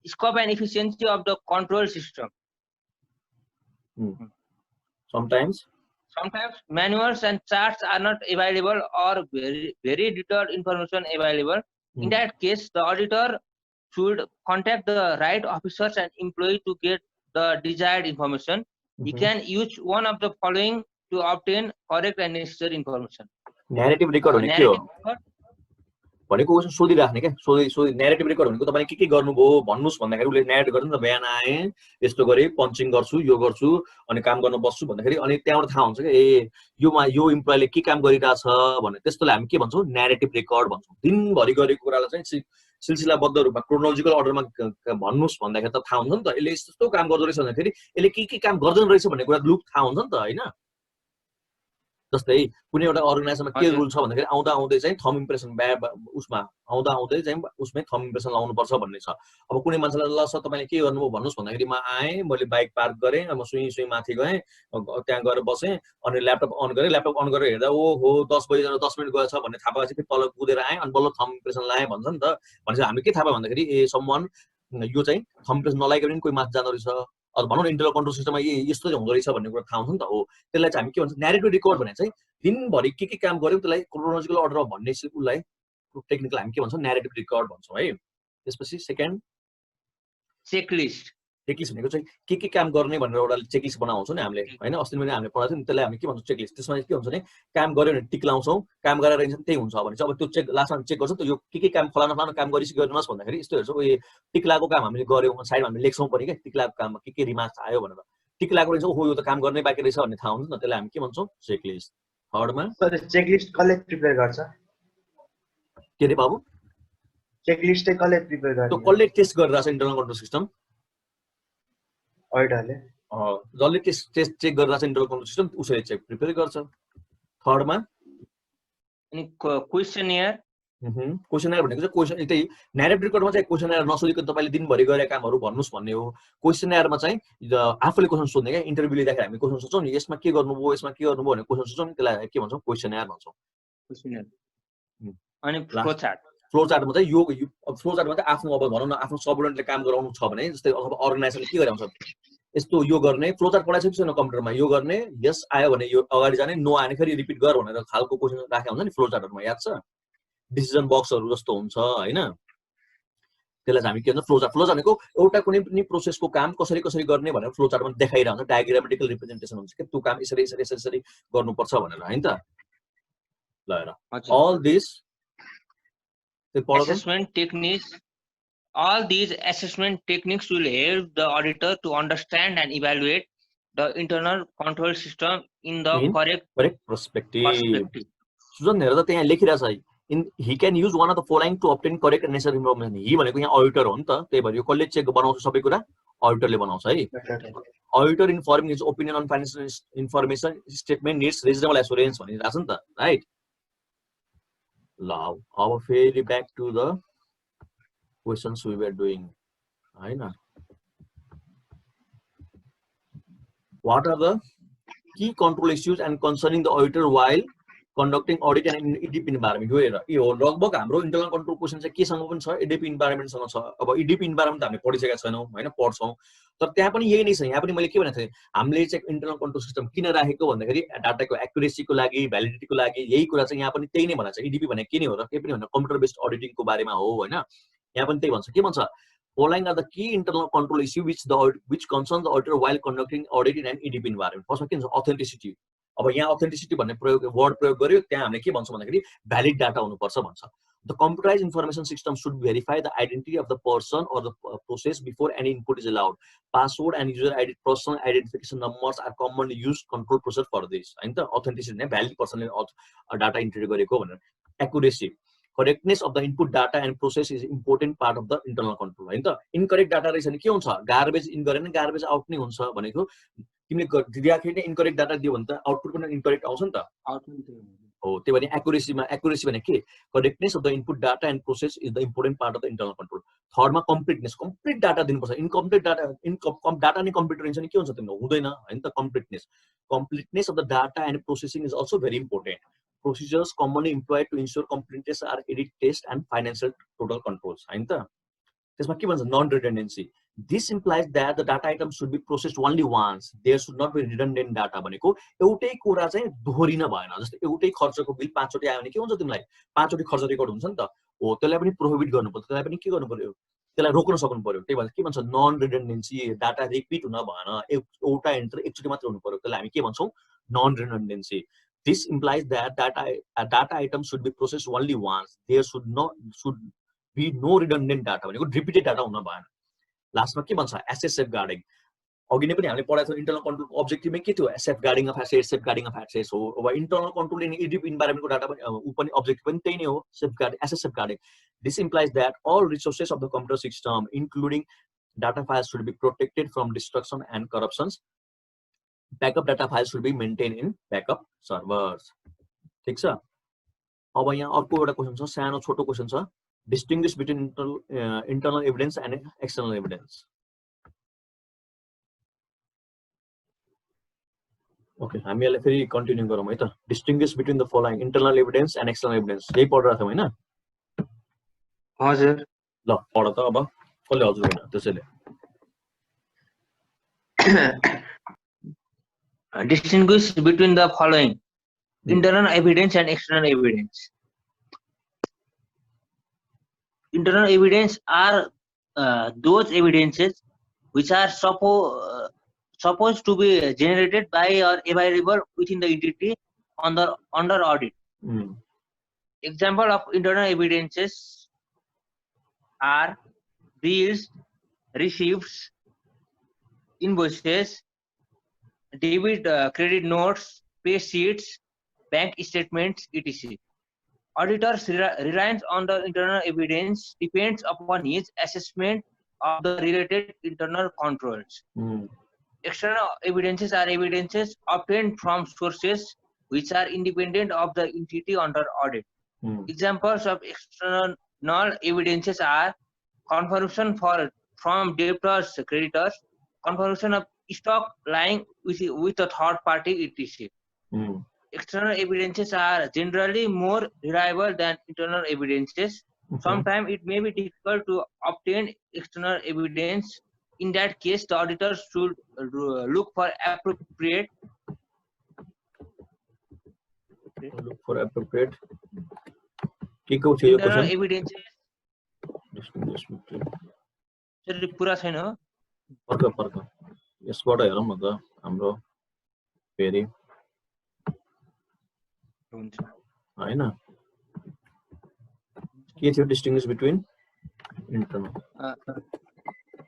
scope and efficiency of the control system. Sometimes manuals and charts are not available or very detailed information available. In that case, the auditor should contact the right officers and employee to get the desired information. He can use one of the following to obtain correct and necessary information. Narrative record भनेको उसले सोधिराख्ने के सोधि narrative record भनेको तपाईले के गर्नुभयो भन्नुस् भन्दाखेरि उले narrate गर्छ नि त बिहान आए यस्तो गरे पञ्चिङ गर्छु यो गर्छु अनि काम गर्न बस्छु भन्दाखेरि अनि त्यहाँबाट थाहा हुन्छ के ए यो इम्प्लोयले के काम गरिराछ भन्ने त्यस्तोलाई हामी के भन्छौं न्यारेटिभ रेकर्ड भन्छौं दिनभरि गरेको कुरालाई चाहिँ सिलसिलाबद्ध रूपमा क्रोनोलोजिकल अर्डरमा भन्नुस् भन्दाखेरि त थाहा हुन्छ नि त यसले यस्तो काम गर्दै रहेछ भन्दाखेरि यसले के काम गर्दैन रहेछ भन्ने कुरा लुक थाहा हुन्छ नि त हैन जस्तै कुनै एउटा अर्गनाइजेसनमा के रुल छ भन्दाखेरि आउँदै चाहिँ थम इम्प्रेसन उसमा आउँदै चाहिँ उसमै थम इम्प्रेसन लाउनु पर्छ भन्ने छ अब कुनै मान्छेलाई ल सर तपाईले के गर्नुभयो भन्नुस् भन्दाखेरि म आए मैले बाइक पार्क गरे म सुई माथि गए त्यहाँ गएर बसे अनि ल्यापटप अन गरेर हेर्दा ओहो 10 बजे 10 मिनेट गएछ भन्ने थाहा पाएपछि फेरि तल कुदेर आए अनि बल्ल थम इम्प्रेसन लाए भन्छ नि त भनेपछि हामी के थाहा पायो भन्दाखेरि ए समवन यो चाहिँ थम इम्प्रेसन नलाइकन कोही माथि जाँदो रहेछ अझ भनौं न इन्टरनल कन्ट्रोल सिस्टममा यस्तो चाहिँ हुँदो रहेछ भन्ने कुरा थाहा हुन्छ नि त हो त्यसलाई चाहिँ हामी के भन्छौं न्यारेटिभ रेकर्ड भने चाहिँ दिनभरि के काम गर्यौ त्यसलाई क्रोनोलोजिकल अर्डरमा भन्ने उसलाई टेक्निकल हामी के भन्छौं न्यारेटिभ रेकर्ड भन्छौं है त्यसपछि सेकेन्ड चेकलिस्ट भनेको चाहिँ के काम गर्ने भनेर एउटा चेकलिस्ट बनाउँछौं नि हामीले हैन अस्ति मैले हामीले पढाएको थियौ नि त्यसलाई हामी के भन्छौं चेकलिस्ट त्यसमा के हुन्छ भने काम गर्यो भने टिक लाउँछौं काम गरेर रहन्छ त्यही हुन्छ भने चाहिँ अब त्यो चेक लास्टमा चेक गर्छौं त यो के काम फलाना काम गरिस गर्नुस् भन्दाखेरि यस्तो हेर्छौं ए टिक लागेको काम हामीले गर्यौ साइडमा हामीले लेख्छौं पनि के टिक लागेको काममा के रिमार्क्स आयो भनेर टिक लागेको रहेछ ओहो यो त काम गर्नै बाँकी रहेछ भन्ने थाहा हुन्छ नि त्यसलाई हामी के भन्छौं चेकलिस्ट थर्डमा चेकलिस्ट कसले प्रिपेयर गर्छ के रे बाबु चेकलिस्ट चाहिँ कसले प्रिपेयर गर्छ त्यो कसले टेस्ट गरिरहेछ इन्टरनल कन्ट्रोल सिस्टम अडिटरले जसले टेस्ट चेक गरिरहेछ इन्टरनल कन्ट्रोल सिस्टम उसले चेक प्रिपेयर गर्छ थर्डमा अनि क्वेशनियर भनेको चाहिँ क्वेशन त्यही न्यारेटिभ रेकर्डमा चाहिँ क्वेशनियर नसोधिकन तपाईले दिनभरि गरेका कामहरु भन्नुस् भन्ने हो क्वेशनियरमा चाहिँ आफूले क्वेशन सोध्ने के इन्टरभ्यु लिँदाखेरि हामी क्वेशन सोध्छौं नि यसमा के गर्नुभयो भन्ने क्वेशन सोध्छौं नि त्यसलाई के भन्छौं क्वेशनियर भन्छौं अनि फ्लो चार्टमा चाहिँ यो फ्लो चार्टमा चाहिँ आफ्नो अब भनौं न आफ्नो सबअर्डिनेटले काम गराउनु छ भने जस्तै अब अर्गनाइजेसनले के गराउँछ यस्तो यो गर्ने फ्लो चार्ट पढाएको छैन कम्प्युटरमा यो गर्ने यस आयो भने यो अगाडि जाने नो आएन फेरि रिपिट गर भनेर खालको क्वेशन राखेको हुन्छ नि फ्लो चार्टहरुमा याद छ डिसिजन बक्सहरु जस्तो हुन्छ हैन त्यसलाई हामी के भन्छ फ्लो चार्ट भनेको एउटा कुनै पनि प्रोसेसको काम कसरी कसरी गर्ने भनेर फ्लो चार्टमा देखाइरा हुन्छ डायग्रामेटिकल रिप्रेजेन्टेसन हुन्छ के त्यो काम यसरी यसरी यसरी गर्नुपर्छ भनेर हैन त ल हेर all these assessment techniques all these assessment techniques will help the auditor to understand and evaluate the internal control system in the correct perspective Sujan हेर त त्यहाँ लेखिरा छ he can use one of the following to obtain correct and necessary information he भनेको यहाँ auditor हो नि त त्यही भएर यो कसले चेक बनाउँछ सबै कुरा auditor ले बनाउँछ है auditor informing his opinion on financial information statement needs reasonable assurance भनिरहेछ नि त राइट ल अब फेरि back to the questions we were doing हैन what are the key control issues and concerning the auditor while conducting audit and EDP environment यो लगभग हाम्रो internal control question चाहिँ केसँग पनि छ EDP इन्भाइरोमेन्ट सँग छ अब EDP इन्भाइरोमेन्ट हामीले पढिसकेका छैनौं हैन पढ्छौं तर त्यहाँ पनि यही नै छ यहाँ पनि मैले के भनेको थिएँ हामीले चाहिँ इन्टरनल कन्ट्रोल सिस्टम किन राखेको भन्दाखेरि डाटाको एक्युरेसीको लागि भ्यालिडिटीको लागि यही कुरा चाहिँ यहाँ पनि त्यही नै भन्छ EDP भने के नै हो र के पनि भन्दा कम्प्युटर बेस्ड अडिटिङको बारेमा हो हैन यहाँ पनि त्यही भन्छ के भन्छ following are the key internal control issue which concerns the auditor while conducting audit in an EDP environment फर्स्टमा के भन्छ अथेन्टिसिटी अब यहाँ अथेन्टिसिटी भन्ने वर्ड प्रयोग गर्यो त्यहाँ हामीले के भन्छौं भन्दाखेरि भ्यालिड डाटा हुनुपर्छ भन्छ the computerized information system should verify the identity of the person or the process before any input is allowed password and user ID personal identification numbers are commonly used control process for this हैन त authenticity नै valid पर्सनले data entry गरेको भनेर accuracy correctness of the input data and process is important part of the internal control हैन त incorrect data रहेछ नि के हुन्छ गार्बेज इन गरेन गार्बेज आउट नै हुन्छ भनेको तिमीले दिँदाखेरि नै इनकरेक्ट डाटा दियो भने त आउटपुट पनि इनकरेक्ट आउँछ नि त हो त्यही भने एक्युरेसी भने के correctness of the input data and process is the important part of the internal control थर्डमा कम्प्लिटनेस कम्प्लिट डाटा दिनुपर्छ इनकम्प्लिट डाटा नि कम्प्लिट रहन्छ नि के हुन्छ तिम्रो हुँदैन हैन त completeness of the data and processing is also very important procedures commonly employed to ensure completeness are edit test and financial total controls हैन त त्यसमा के भन्छ non redundancy this implies that the data items should be processed only once there should not be redundant data भनेको एउटै कुरा चाहिँ दोहोरिन भएन जस्तै एउटै खर्चको बिल पाँचचोटी आयो भने के हुन्छ तिमीलाई पाँचचोटी खर्च रेकर्ड हुन्छ नि त हो त्यसलाई पनि प्रोहिबिट गर्नुपर्छ त्यसलाई पनि के गर्नु पर्यो त्यसलाई रोक्न सक्नु पर्यो त्यही भएर के भन्छ non redundancy डाटा रिपिट हुन भएन एउटा एन्ट्री एकचोटी मात्र हुनु पर्यो त्यसलाई हामी के भन्छौं non redundancy This implies that data item should be processed only once. There should be no redundant data. भनेको repeated data हुन भएन. लास्टमा के भन्छ asset safeguarding. अघि नै पनि हामीले पढाएको थियो इन्टरनल कन्ट्रोलको अब्जेक्टिभ के थियो सेफगार्डिङ अफ एसेट्स हो अब इन्टरनल कन्ट्रोल इन EDP इन्भाइरोमेन्टको डाटा पनि उ पनि अब्जेक्टिभ पनि त्यही नै हो asset safeguarding this implies that all resources of the computer system including data files should be protected from destruction and corruptions. Backup data files should be maintained in backup servers. ठीक छ अब यहाँ अर्को एउटा क्वेशन छ सानो छोटो question छ distinguish between internal evidence and external evidence. Okay हामी यसलाई फेरि कन्टिन्यू गरौँ है त distinguish between the following internal evidence and external evidence यही पढिरा थियौ हैन हजुर ल पढ त अब कसले हजुर हैन त्यसैले distinguish between the following internal evidence and external evidence. Internal evidence are those evidences which are supposed to be generated by or available within the entity under audit. Example of internal evidences are bills, receipts, invoices, debit credit notes, pay sheets, bank statements, etc. Auditor's reliance on the internal evidence depends upon his assessment of the related internal controls. External evidences are evidences obtained from sources which are independent of the entity under audit. Examples of external evidences are confirmation from debtors, creditors, confirmation of stock lying with a third party, etc. External evidences are generally more reliable than internal evidences. Sometimes it may be difficult to obtain external evidence in that case, the auditor should look for appropriate. Look for appropriate. के को थियो Internal question? evidence. Sir पूरा छैन हो? Pork यसबाट हेरौँ न त हाम्रो फेरि हुन्छ हैन के थियो distinguish between internal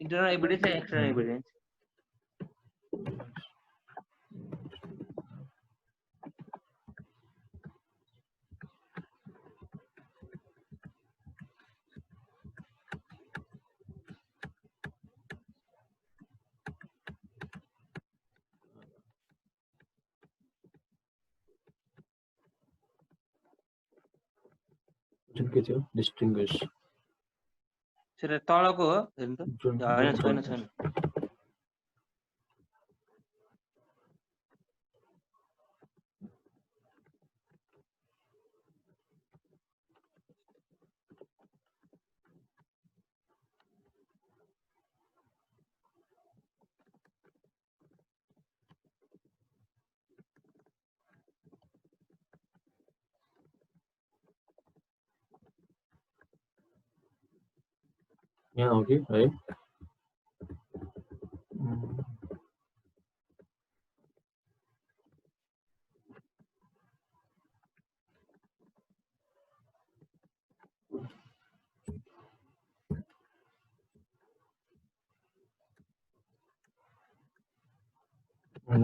internal evidence and external evidence. जुन के थियो डिस्टिंग्विश सर तलको हो हेर्नु त हैन छैन यहाँ हो कि है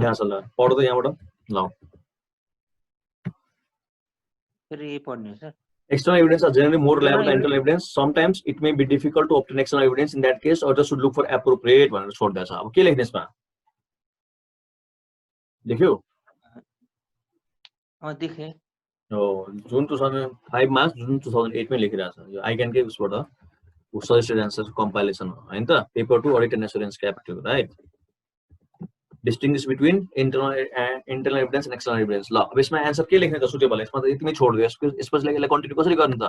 यहाँ छ ल पढ्दै यहाँबाट ल फेरि यही पढ्ने हो sir. external evidence are generally more reliable than internal evidence. Sometimes it may be difficult to obtain external evidence. In that case, auditor should look for appropriate भनेर छोड्दैछ. अब के लेख्ने यसमा? देख्यौ? देखेँ. हो जुन 2005 मा जुन 2008 मै लेखिरहेछ. यो आइक्यान के उसबाट suggested answer compilation हो हैन त? Paper to audit and assurance capital, right? Distinguish between internal evidence and external evidence. ल अब यसमा आन्सर के लेख्ने त सुटेबल यसमा त यतिमै छोड दियो. यसपछि यसलाई कन्टिन्यू कसरी गर्ने त?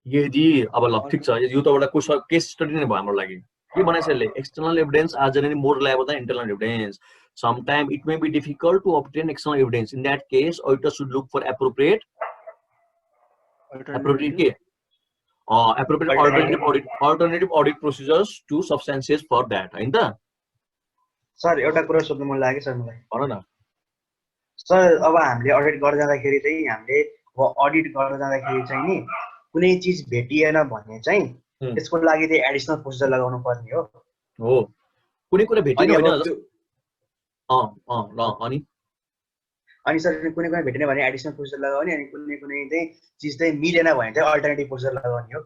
यदि अब ल ठीक छ यो त एउटा केस स्टडी नै भयो हाम्रो लागि. के भनेछ यसले? External evidence are generally more reliable than internal evidence. Sometimes it may be difficult to obtain external evidence. In that case, auditor should look for appropriate alternative audit procedures to substantiate for that. हैन त? Sir एउटा कुरा सोध्नु मन लाग्यो sir मलाई. भन न. सर अब हामीले अडिट गर्दै जाँदाखेरि चाहिँ हामीले अडिट गर्दै जाँदाखेरि चाहिँ नि कुनै चीज भेटिएन भने चाहिँ त्यसको लागि चाहिँ एडिसनल प्रोसिजर लगाउनु पर्ने हो. हो. कुनै कुरा भेटिएन भने ल अनि सर कुनै भेटेन भने एडिसनल प्रोसिजर लगाउने अनि कुनै चाहिँ चीज चाहिँ मिलेन भने चाहिँ अल्टरनेटिभ प्रोसिजर लगाउने हो.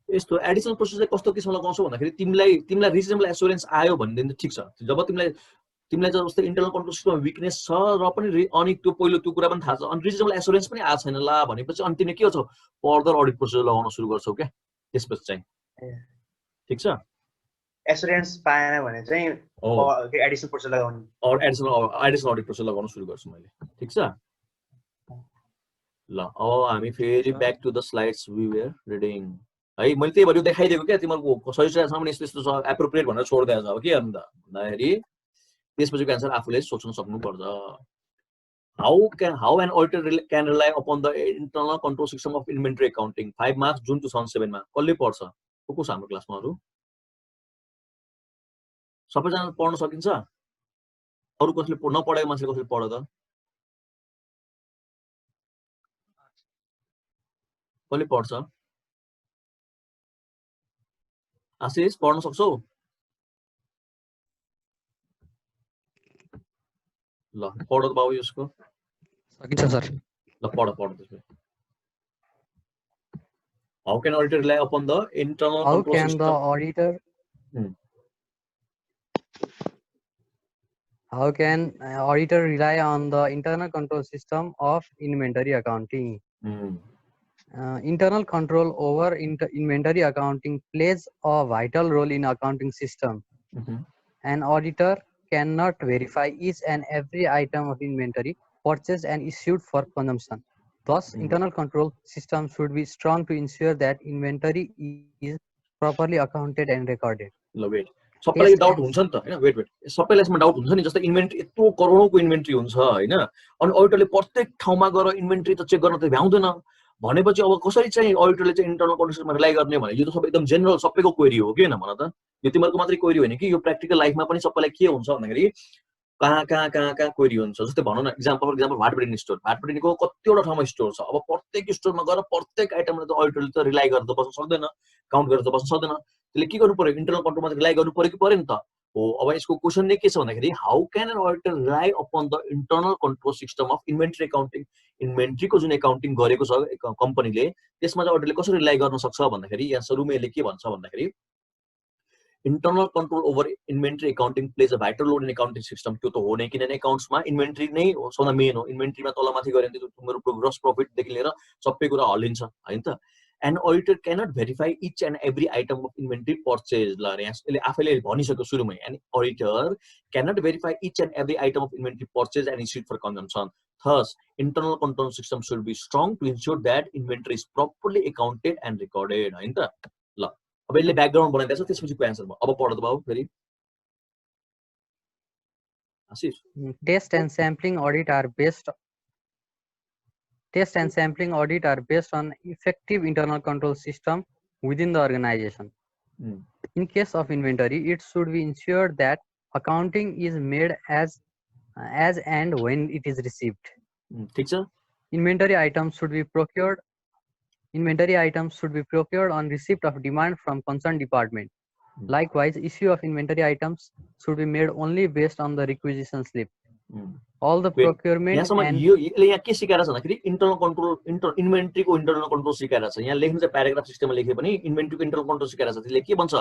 यस्तो एडिसनल प्रोसिजर कस्तो किसिममा लगाउँछौ भन्दाखेरि तिमीलाई रिजनेबल एस्योरेन्स आयो भनेदेखि त ठीक छ. जब तिमीलाई जस्तो इन्टरनल कन्ट्रोल सिस्टममा विकनेस छ र पनि अनि त्यो पहिलो त्यो कुरा पनि थाहा छ अनि रिजनेबल एस्योरेन्स पनि आएको छैन ला भनेपछि अनि तिमीले के गर्छौ फर्दर अडिट प्रोसिजर लगाउन सुरु गर्छौ क्या त्यसपछि चाहिँ ठीक छ. एस्योरेन्स पाएन भने चाहिँ एडिसनल प्रोसिजर लगाउने एडिसनल अडिट प्रोसिजर लगाउन सुरु गर्छु मैले. ठीक छ ल अब हामी फेरि back to the slides we were reading है. मैले त्यही भएर देखाइदिएको क्या तिमीहरूको सजेसन सामने यस्तो छ एप्रोप्रिएट भनेर छोड्दै छ. अब के गर्नु त भन्दाखेरि त्यसपछिको एन्सर आफूले सोच्न सक्नुपर्छ. How an auditor can rely upon the internal control system of inventory accounting. 5 March जुन 2007 मा कसले पढ्छ? को छ हाम्रो क्लासमा अरु? सबैजना पढ्न सकिन्छ? अरु कसले नपढेको मान्छेले कसले पढ्यो त? कसले पढ्छ? आशिष पढ्न सक्छौ? ल पढ त बाबु यसको. सकिन्छ सर. ल पढ त्यसमा. How can auditor rely upon the internal control system? How can auditor rely on the internal control system of inventory accounting? Internal control over inventory accounting plays a vital role in accounting system. An auditor cannot verify each and every item of inventory purchased and issued for consumption. Thus, internal control system should be strong to ensure that inventory is properly accounted and recorded. Wait सबैलाई doubt हुन्छ नि त हैन weight सबैलाई यसमा doubt हुन्छ नि जस्तै इन्भेन्ट्री यत्रो करोडौंको इन्भेन्ट्री हुन्छ हैन अनि अडिटरले प्रत्येक ठाउँमा गएर इन्भेन्ट्री त चेक गर्न त भ्याउँदैन भनेपछि अब कसरी चाहिँ अडिटरले चाहिँ इन्टरनल कन्ट्रोलमा रिलाइ गर्ने भने यो त सबै एकदम जेनरल सबैको क्वेरी हो के हैन भन त यो तिमीहरुको मात्रै क्वेरी होइन कि यो प्र्याक्टिकल लाइफमा पनि सबैलाई के हुन्छ भन्दाखेरि कहाँ क्वेरी हुन्छ जस्तै भनौँ न फर एक्जाम्पल भाटबडिन स्टोर भाटबडिनको कतिवटा ठाउँमा स्टोर छ अब प्रत्येक स्टोरमा गएर प्रत्येक आइटमले त अडिटरले त रिलाइ गरेर त बस्न सक्दैन काउन्ट गरेर त बस्न सक्दैन त्यसले के गर्नु पर्यो इन्टरनल कन्ट्रोलमा रिलाइ गर्नु पर्यो कि परेन त हो अब यसको क्वेशन नै के छ भन्दाखेरि how can an auditor rely upon the internal control system of inventory accounting इन्भेन्ट्रीको जुन एकाउन्टिङ गरेको छ कम्पनीले त्यसमा चाहिँ अडिटरले कसरी रिलाइ गर्न सक्छ भन्दाखेरि यहाँ सुरुमा यसले के भन्छ भन्दाखेरि internal control over inventory accounting plays a vital role in accounting system त्यो त हो नै किनभने accounts मा इन्भेन्ट्री नै सबभन्दा मेन हो इन्भेन्ट्रीमा तलमाथि गरे भने तिम्रो ग्रोस प्रॉफिट देखि लिएर सबै कुरा हल्लिन्छ हैन त an auditor cannot verify each and every item of inventory purchase ल यसले आफैले भनिसक्यो सुरुमै and auditor cannot verify each and every item of inventory purchase and issued for consumption thus internal control system should be strong to ensure that inventory is properly accounted and recorded हैन त ल अब यसले background बनाइदिएको छ त्यसपछि को answer भयो अब पढ्दै बाबु फेरि आशिष Test and sampling audit are based on effective internal control system within the organization. In case of inventory, it should be ensured that accounting is made as and when it is received. ठीक छ Inventory items should be procured on receipt of demand from concerned department. Likewise, issue of inventory items should be made only based on the requisition slip. All the procurement and यसले यहाँ के सिकाएर छ भन्दाखेरि internal control इन्भेन्ट्रीको internal control सिकाएर छ यहाँ लेख्नु चाहिँ प्याराग्राफ सिस्टममा लेखे पनि इन्भेन्ट्रीको इन्टरनल कन्ट्रोल सिकाएर छ त्यसले के भन्छ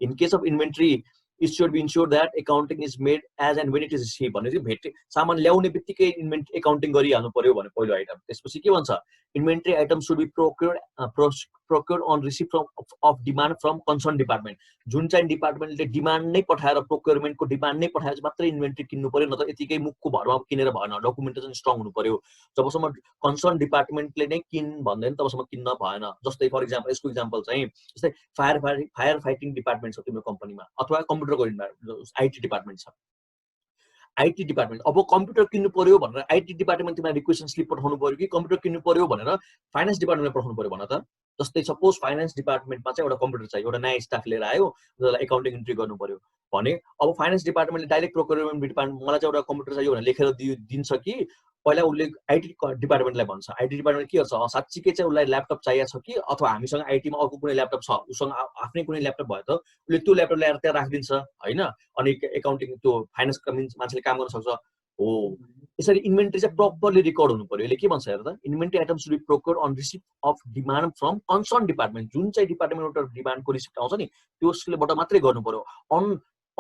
in case of inventory it should be ensured that accounting is made as and when it is received भने चाहिँ भेट सामान ल्याउने बित्तिकै इन्भेन्ट्री एकाउन्टिङ गरिहाल्नु पर्यो भने पहिलो आइटम त्यसपछि के भन्छ inventory item should be procured on receipt of demand from concerned department जुन चाहिँ डिपार्टमेन्टले डिमान्ड नै पठाएर प्रोक्योरमेन्टको डिमान्ड नै पठाएर मात्रै इन्भेन्ट्री किन्नु पर्यो न त यतिकै मुखको भरमा किनेर भएन डकुमेन्टेसन स्ट्रङ हुनु पर्यो जबसम्म कन्सर्न डिपार्टमेन्टले नै किन भन्दैन तबसम्म किन्न भएन जस्तै फर एक्जाम्पल यसको एक्जाम्पल चाहिँ जस्तै फायर फाइटिङ डिपार्टमेन्ट छ तिम्रो कम्पनीमा अथवा कम्प्युटरको आइटी डिपार्टमेन्ट छ आइटी डिपार्टमेन्ट अब कम्प्युटर किन्नु पर्यो भनेर आइटी डिपार्टमेन्टमा रिक्वेस्ट स्लिप पठाउनु पर्यो कि कम्प्युटर किन्नु पर्यो भनेर फाइनान्स डिपार्टमेन्टमा पठाउनु पर्यो भन त जस्तै सपोज फाइनान्स डिपार्टमेन्टमा चाहिँ एउटा कम्प्युटर चाहियो एउटा नयाँ स्टाफ लिएर आयो जसलाई एकाउन्टिङ इन्ट्री गर्नु पर्यो भने अब फाइनान्स डिपार्टमेन्टले डाइरेक्ट प्रोक्योरमेन्ट डिपार्टमेन्ट मलाई चाहिँ एउटा कम्प्युटर चाहियो भनेर लेखेर दिन्छ कि पहिला उसले आइटी डिपार्टमेन्टलाई भन्छ आइटी डिपार्टमेन्ट के गर्छ साच्चीकै चाहिँ उसलाई ल्यापटप चाहिएको छ कि अथवा हामीसँग आइटीमा अर्को कुनै ल्यापटप छ उसँग आफ्नै कुनै ल्यापटप भयो त उसले त्यो ल्यापटप ल्याएर त्यहाँ राखिदिन्छ हैन अनि एकाउन्टिङ त्यो फाइनान्सको मान्छेले काम गर्न सक्छ हो यसरी इन्भेन्ट्री चाहिँ प्रपरली रेकर्ड हुनु पर्यो यसले के भन्छ हेर त inventory item should be procured on receipt of demand from concern department जुन चाहिँ डिपार्टमेन्टबाट डिमान्डको रिसिप्ट आउँछ नि त्यसलेबाट मात्रै गर्नु पर्यो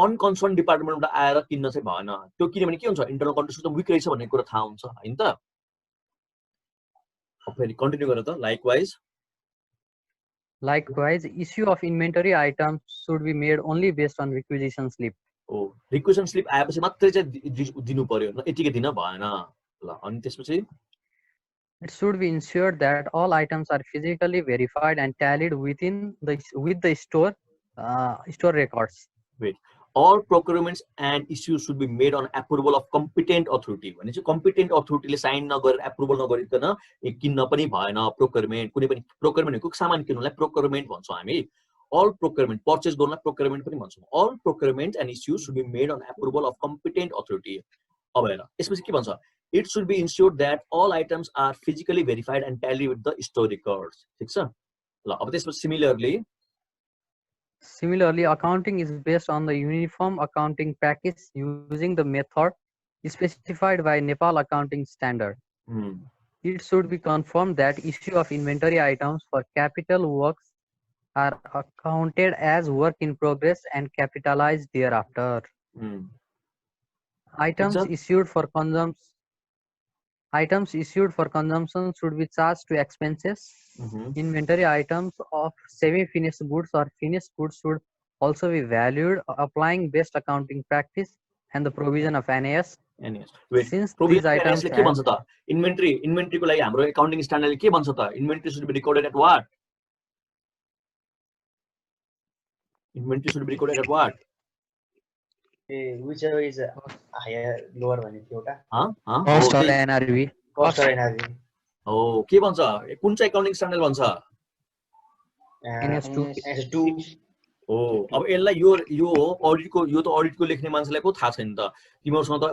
अनकन्सर्न डिपार्टमेन्टबाट आएर किन्न चाहिँ भएन त्यो किनभने के हुन्छ इन्टरनल कन्ट्रोल सिस्टम विक रहेछ भन्ने कुरा थाहा हुन्छ हैन त अब फेरि कन्टिन्यू गरेर त Likewise, issue of inventory items should be made only based on requisition slip. ओ रिक्वेसन स्लिप आएपछि मात्रै चाहिँ दिनु पर्यो यतिकै दिन भएन ल अनि त्यसपछि It should be ensured that all items are physically verified and tallied with the store records. Wait, all procurements and issues should be made on approval of competent authority. भने चाहिँ competent authority ले sign नगरेर approval नगरिकन किन्न पनि भएन procurement कुनै पनि प्रोक्योरमेन्टको सामान किन्नुलाई प्रोक्योरमेन्ट भन्छौं हामी all procurement purchase गर्नलाई procurement पनि भन्छौं all procurement and issues should be made on approval of competent authority. अब हेर यसपछि के भन्छ it should be ensured that all items are physically verified and tallied with the store records. ठीक छ ल अब त्यसपछि Similarly, accounting is based on the uniform accounting practice using the method specified by Nepal Accounting Standard. It should be confirmed that issue of inventory items for capital works are accounted as work in progress and capitalized thereafter. Items issued for consumption should be charged to expenses. Inventory items of semi-finished goods or finished goods should also be valued applying best accounting practice and the provision of NAS NAS. Wait, Since provision these items NAS ले के भन्छ त? Inventory को लागि हाम्रो accounting standard ले के भन्छ त? Inventory should be recorded at what? Inventory should be recorded at what? whichever is higher lower भन्ने थियो एउटा cost or NRV. cost or NRV. हो के भन्छ? कुन चाहिँ accounting standard भन्छ? NS2. NS2. हो अब यसलाई यो अडिटको यो त अडिटको लेख्ने मान्छेलाई पो थाहा छैन त तिमीहरुसँग त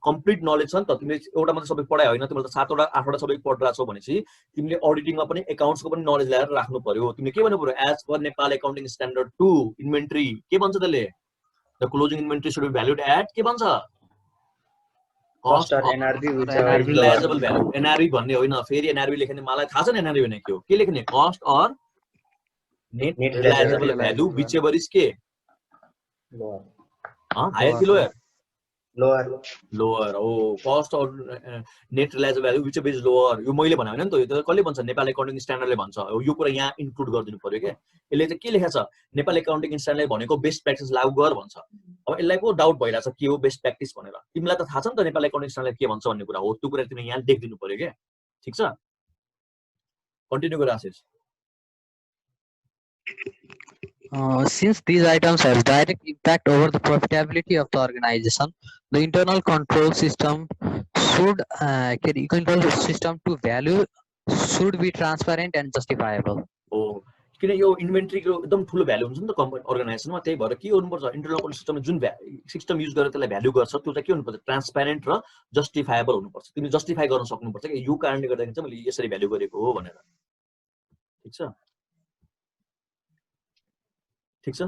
कम्प्लिट नलेज छ नि त तिमीले एउटा मात्र सबै पढाइ होइन तिमीले त 7 वटा 8 वटा सबै पढिरा छौ भनेपछि तिमीले अडिटिङमा पनि अकाउन्ट्सको पनि नलेज ल्याएर राख्नु पर्यो तिमीले के भन्नु पर्यो as per Nepal accounting standard 2 inventory के भन्छ त्यसले the closing inventory should be valued at के भन्छ cost or NRV which NRV realisable value NRV भन्ने होइन फेरि NRV लेख्ने मलाई थाहा छैन NRV भने के हो के लेख्ने कस्ट और net realizable value whichever is के lower higher कि lower lower oh cost or net realizable value whichever is lower यो मैले भने हैन नि त यो त कसले भन्छ नेपाल अकाउन्टिङ स्ट्यान्डर्डले भन्छ यो कुरा यहाँ इन्क्लुड गरिदिनु पर्यो के यसले चाहिँ के लेखेको छ नेपाल अकाउन्टिङ स्ट्यान्डर्डले भनेको बेस्ट प्र्याक्टिस लागू गर भन्छ अब यसलाई पो डाउट भइराछ के हो बेस्ट प्र्याक्टिस भनेर तिमीलाई त थाहा छ नि त नेपाल अकाउन्टिङ स्ट्यान्डर्ड के भन्छ भन्ने कुरा हो त्यो कुरा तिमीले यहाँ लेखिदिनु पर्यो के ठीक छ कन्टिन्यू गर आशिष Since these items have direct impact over the profitability of the organization, the internal control system should to value should be transparent and justifiable. Oh, किन यो इन्भेन्टरीको एकदम ठुलो भ्यालु हुन्छ नि त कम्पनी अर्गनाइजेसनमा त्यही भएर के गर्नुपर्छ इन्टरनल कन्ट्रोल सिस्टमले जुन सिस्टम युज गरेर त्यसलाई भ्यालु गर्छ त्यो चाहिँ के हुनुपर्छ ट्रान्सप्यारेन्ट र जस्टिफाएबल हुनुपर्छ तिमीले जस्टिफाई गर्न सक्नुपर्छ कि यो कारणले गर्दाखेरि चाहिँ मैले यसरी भ्यालु गरेको हो भनेर ठीक छ